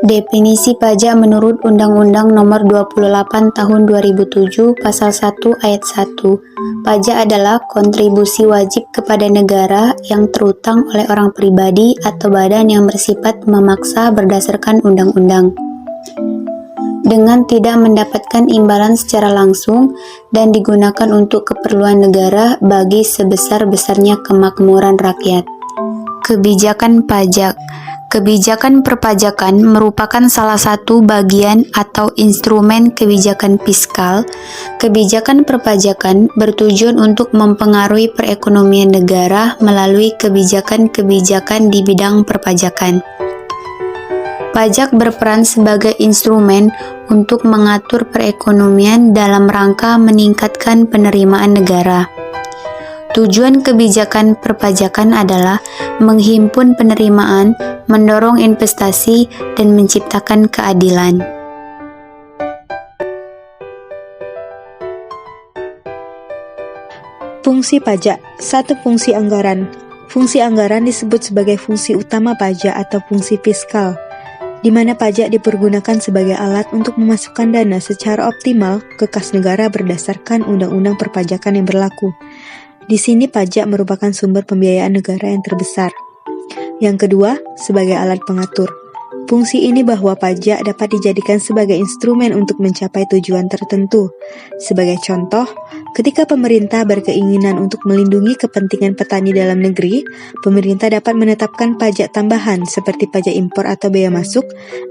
Definisi pajak menurut Undang-Undang Nomor 28 Tahun 2007 Pasal 1 Ayat 1. Pajak adalah kontribusi wajib kepada negara yang terutang oleh orang pribadi atau badan yang bersifat memaksa berdasarkan undang-undang, dengan tidak mendapatkan imbalan secara langsung dan digunakan untuk keperluan negara bagi sebesar-besarnya kemakmuran rakyat. Kebijakan pajak. Kebijakan perpajakan merupakan salah satu bagian atau instrumen kebijakan fiskal. Kebijakan perpajakan bertujuan untuk mempengaruhi perekonomian negara melalui kebijakan-kebijakan di bidang perpajakan. Pajak berperan sebagai instrumen untuk mengatur perekonomian dalam rangka meningkatkan penerimaan negara. Tujuan kebijakan perpajakan adalah menghimpun penerimaan, mendorong investasi, dan menciptakan keadilan. Fungsi pajak. 1. Fungsi anggaran. Fungsi anggaran disebut sebagai fungsi utama pajak atau fungsi fiskal, di mana pajak dipergunakan sebagai alat untuk memasukkan dana secara optimal ke kas negara berdasarkan undang-undang perpajakan yang berlaku. Di sini pajak merupakan sumber pembiayaan negara yang terbesar. Yang kedua, sebagai alat pengatur. Fungsi ini bahwa pajak dapat dijadikan sebagai instrumen untuk mencapai tujuan tertentu. Sebagai contoh, ketika pemerintah berkeinginan untuk melindungi kepentingan petani dalam negeri, pemerintah dapat menetapkan pajak tambahan seperti pajak impor atau bea masuk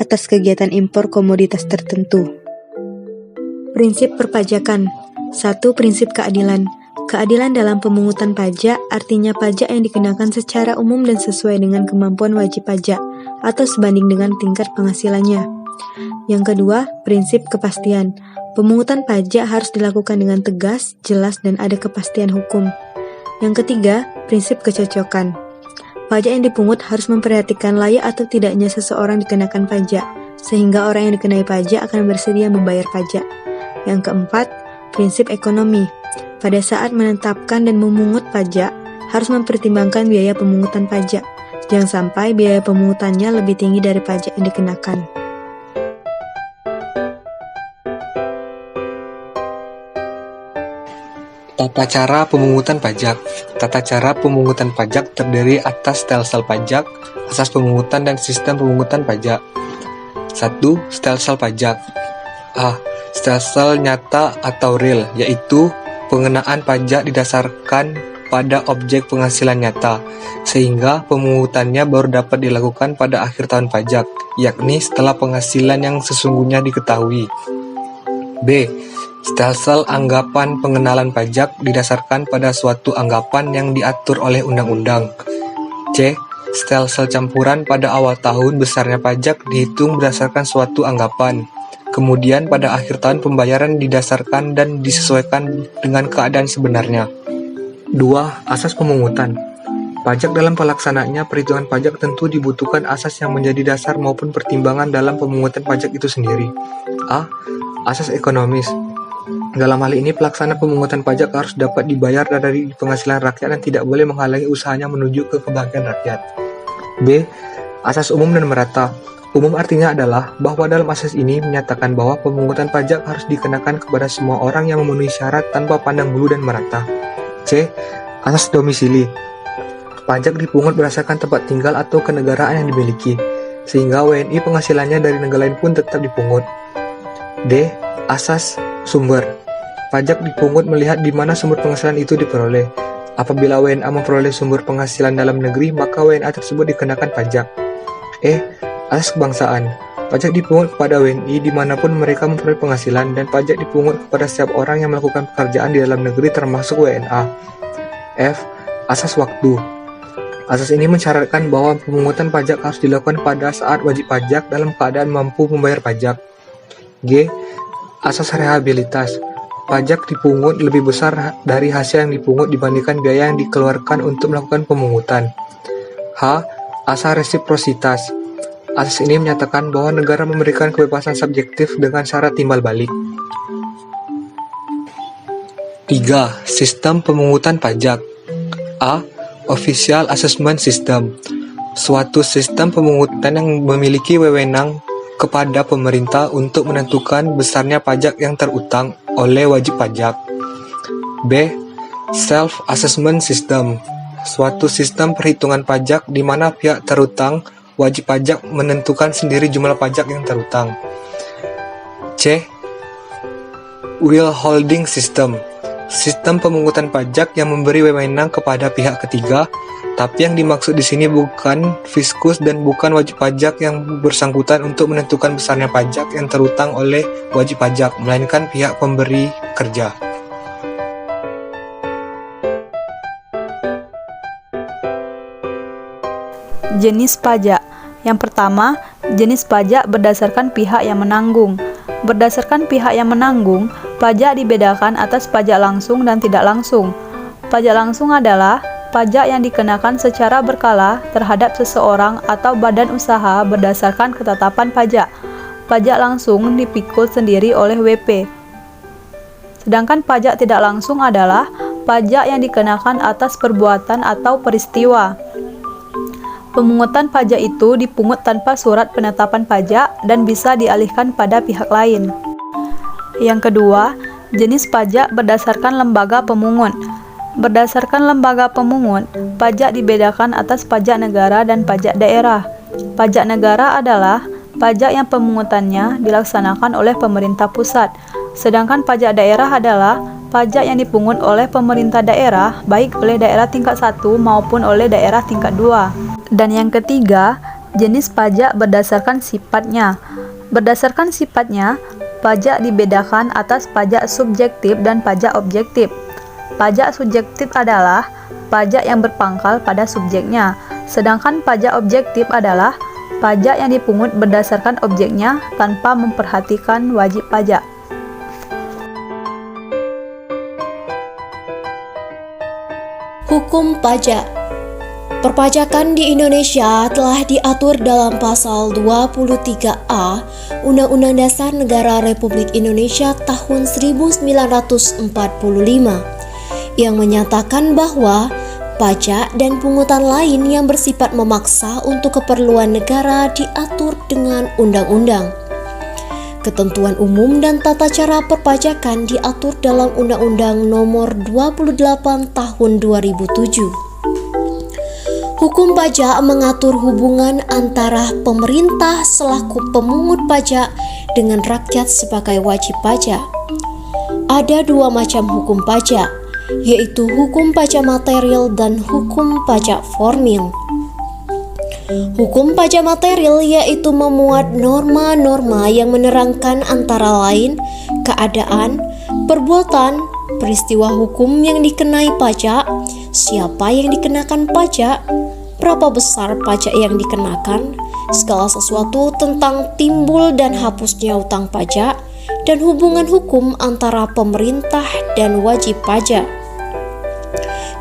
atas kegiatan impor komoditas tertentu. Prinsip perpajakan. 1. Prinsip keadilan. Keadilan dalam pemungutan pajak artinya pajak yang dikenakan secara umum dan sesuai dengan kemampuan wajib pajak atau sebanding dengan tingkat penghasilannya. Yang kedua, prinsip kepastian. Pemungutan pajak harus dilakukan dengan tegas, jelas, dan ada kepastian hukum. Yang ketiga, prinsip kecocokan. Pajak yang dipungut harus memperhatikan layak atau tidaknya seseorang dikenakan pajak, sehingga orang yang dikenai pajak akan bersedia membayar pajak. Yang keempat, prinsip ekonomi. Pada saat menetapkan dan memungut pajak, harus mempertimbangkan biaya pemungutan pajak. Jangan sampai biaya pemungutannya lebih tinggi dari pajak yang dikenakan. Tata cara pemungutan pajak. Tata cara pemungutan pajak terdiri atas stelsel pajak, asas pemungutan, dan sistem pemungutan pajak. 1. Stelsel pajak. A. Stelsel nyata atau real, yaitu pengenaan pajak didasarkan pada objek penghasilan nyata, sehingga pemungutannya baru dapat dilakukan pada akhir tahun pajak, yakni setelah penghasilan yang sesungguhnya diketahui. B. Stelsel anggapan pengenalan pajak didasarkan pada suatu anggapan yang diatur oleh undang-undang. C. Stelsel campuran pada awal tahun besarnya pajak dihitung berdasarkan suatu anggapan. Kemudian pada akhir tahun pembayaran didasarkan dan disesuaikan dengan keadaan sebenarnya. 2. Asas pemungutan. Pajak dalam pelaksanaannya perhitungan pajak tentu dibutuhkan asas yang menjadi dasar maupun pertimbangan dalam pemungutan pajak itu sendiri. A. Asas ekonomis. Dalam hal ini pelaksana pemungutan pajak harus dapat dibayar dari penghasilan rakyat dan tidak boleh menghalangi usahanya menuju ke kebahagiaan rakyat. B. Asas umum dan merata. Umum artinya adalah bahwa dalam asas ini menyatakan bahwa pemungutan pajak harus dikenakan kepada semua orang yang memenuhi syarat tanpa pandang bulu dan merata. C. Asas domisili. Pajak dipungut berdasarkan tempat tinggal atau kenegaraan yang dimiliki, sehingga WNI penghasilannya dari negara lain pun tetap dipungut. D. Asas sumber. Pajak dipungut melihat di mana sumber penghasilan itu diperoleh. Apabila WNA memperoleh sumber penghasilan dalam negeri, maka WNA tersebut dikenakan pajak. E. Asas kebangsaan. Pajak dipungut kepada WNI dimanapun mereka memperoleh penghasilan, dan pajak dipungut kepada setiap orang yang melakukan pekerjaan di dalam negeri termasuk WNA. F. Asas waktu. Asas ini mensyaratkan bahwa pemungutan pajak harus dilakukan pada saat wajib pajak dalam keadaan mampu membayar pajak. G. Asas rehabilitas. Pajak dipungut lebih besar dari hasil yang dipungut dibandingkan biaya yang dikeluarkan untuk melakukan pemungutan. H. Asas resiprositas. Asas ini menyatakan bahwa negara memberikan kebebasan subjektif dengan syarat timbal balik. 3. Sistem pemungutan pajak. A. Official Assessment System. Suatu sistem pemungutan yang memiliki wewenang kepada pemerintah untuk menentukan besarnya pajak yang terutang oleh wajib pajak. B. Self-assessment system, suatu sistem perhitungan pajak di mana pihak terutang wajib pajak menentukan sendiri jumlah pajak yang terutang. C. Withholding system, sistem pemungutan pajak yang memberi wewenang kepada pihak ketiga, tapi yang dimaksud di sini bukan fiskus dan bukan wajib pajak yang bersangkutan untuk menentukan besarnya pajak yang terutang oleh wajib pajak, melainkan pihak pemberi kerja. Jenis pajak. Yang pertama, jenis pajak berdasarkan pihak yang menanggung. Berdasarkan pihak yang menanggung, pajak dibedakan atas pajak langsung dan tidak langsung. Pajak langsung adalah pajak yang dikenakan secara berkala terhadap seseorang atau badan usaha berdasarkan ketetapan pajak. Pajak langsung dipikul sendiri oleh WP. Sedangkan pajak tidak langsung adalah pajak yang dikenakan atas perbuatan atau peristiwa. Pemungutan pajak itu dipungut tanpa surat penetapan pajak dan bisa dialihkan pada pihak lain. Yang kedua, jenis pajak berdasarkan lembaga pemungut. Berdasarkan lembaga pemungut, pajak dibedakan atas pajak negara dan pajak daerah. Pajak negara adalah pajak yang pemungutannya dilaksanakan oleh pemerintah pusat, sedangkan pajak daerah adalah pajak yang dipungut oleh pemerintah daerah, baik oleh daerah tingkat 1 maupun oleh daerah tingkat 2. Dan yang ketiga, jenis pajak berdasarkan sifatnya. Berdasarkan sifatnya, pajak dibedakan atas pajak subjektif dan pajak objektif. Pajak subjektif adalah pajak yang berpangkal pada subjeknya, sedangkan pajak objektif adalah pajak yang dipungut berdasarkan objeknya tanpa memperhatikan wajib pajak. Hukum pajak. Perpajakan di Indonesia telah diatur dalam pasal 23A Undang-Undang Dasar Negara Republik Indonesia tahun 1945 yang menyatakan bahwa pajak dan pungutan lain yang bersifat memaksa untuk keperluan negara diatur dengan undang-undang. Ketentuan umum dan tata cara perpajakan diatur dalam Undang-Undang Nomor 28 Tahun 2007. Hukum pajak mengatur hubungan antara pemerintah selaku pemungut pajak dengan rakyat sebagai wajib pajak. Ada dua macam hukum pajak, yaitu hukum pajak material dan hukum pajak formil. Hukum pajak material yaitu memuat norma-norma yang menerangkan antara lain keadaan, perbuatan, peristiwa hukum yang dikenai pajak, siapa yang dikenakan pajak, berapa besar pajak yang dikenakan, segala sesuatu tentang timbul dan hapusnya utang pajak, dan hubungan hukum antara pemerintah dan wajib pajak.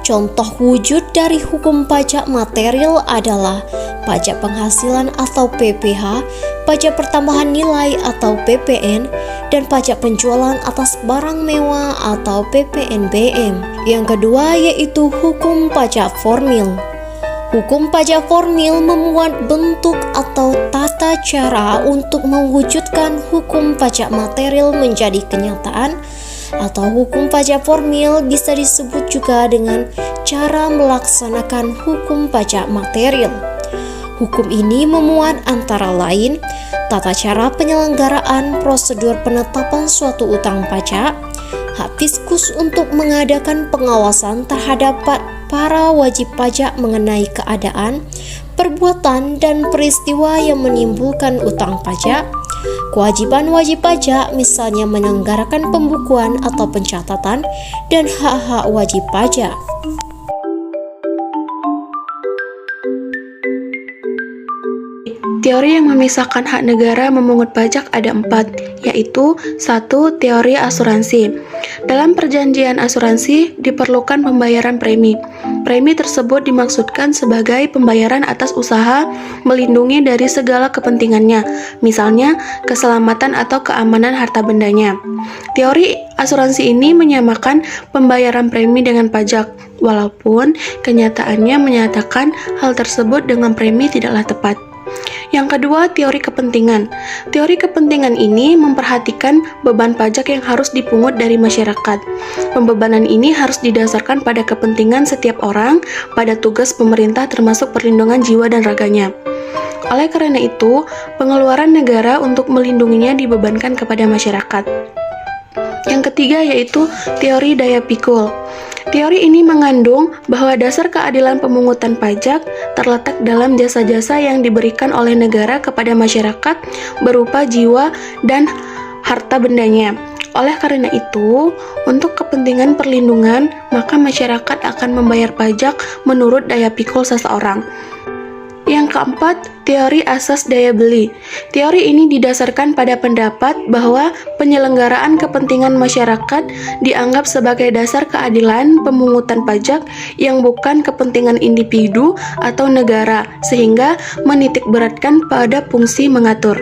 Contoh wujud dari hukum pajak material adalah pajak penghasilan atau PPh, pajak pertambahan nilai atau PPN, dan pajak penjualan atas barang mewah atau PPNBM. Yang kedua yaitu hukum pajak formil. Hukum pajak formil memuat bentuk atau tata cara untuk mewujudkan hukum pajak material menjadi kenyataan, atau hukum pajak formil bisa disebut juga dengan cara melaksanakan hukum pajak material. Hukum ini memuat antara lain tata cara penyelenggaraan prosedur penetapan suatu utang pajak, hak fiskus untuk mengadakan pengawasan terhadap para wajib pajak mengenai keadaan, perbuatan, dan peristiwa yang menimbulkan utang pajak, kewajiban wajib pajak misalnya menyelenggarakan pembukuan atau pencatatan, dan hak-hak wajib pajak. Teori yang memisahkan hak negara memungut pajak ada 4, yaitu 1. Teori asuransi. Dalam perjanjian asuransi diperlukan pembayaran premi. Premi tersebut dimaksudkan sebagai pembayaran atas usaha melindungi dari segala kepentingannya, misalnya keselamatan atau keamanan harta bendanya. Teori asuransi ini menyamakan pembayaran premi dengan pajak, walaupun kenyataannya menyatakan hal tersebut dengan premi tidaklah tepat. Yang kedua, teori kepentingan. Teori kepentingan ini memperhatikan beban pajak yang harus dipungut dari masyarakat. Pembebanan ini harus didasarkan pada kepentingan setiap orang, pada tugas pemerintah termasuk perlindungan jiwa dan raganya. Oleh karena itu, pengeluaran negara untuk melindunginya dibebankan kepada masyarakat. Yang ketiga yaitu teori daya pikul. Teori ini mengandung bahwa dasar keadilan pemungutan pajak terletak dalam jasa-jasa yang diberikan oleh negara kepada masyarakat berupa jiwa dan harta bendanya. Oleh karena itu, untuk kepentingan perlindungan, maka masyarakat akan membayar pajak menurut daya pikul seseorang. Yang keempat, teori asas daya beli. Teori ini didasarkan pada pendapat bahwa penyelenggaraan kepentingan masyarakat dianggap sebagai dasar keadilan pemungutan pajak yang bukan kepentingan individu atau negara, sehingga menitikberatkan pada fungsi mengatur.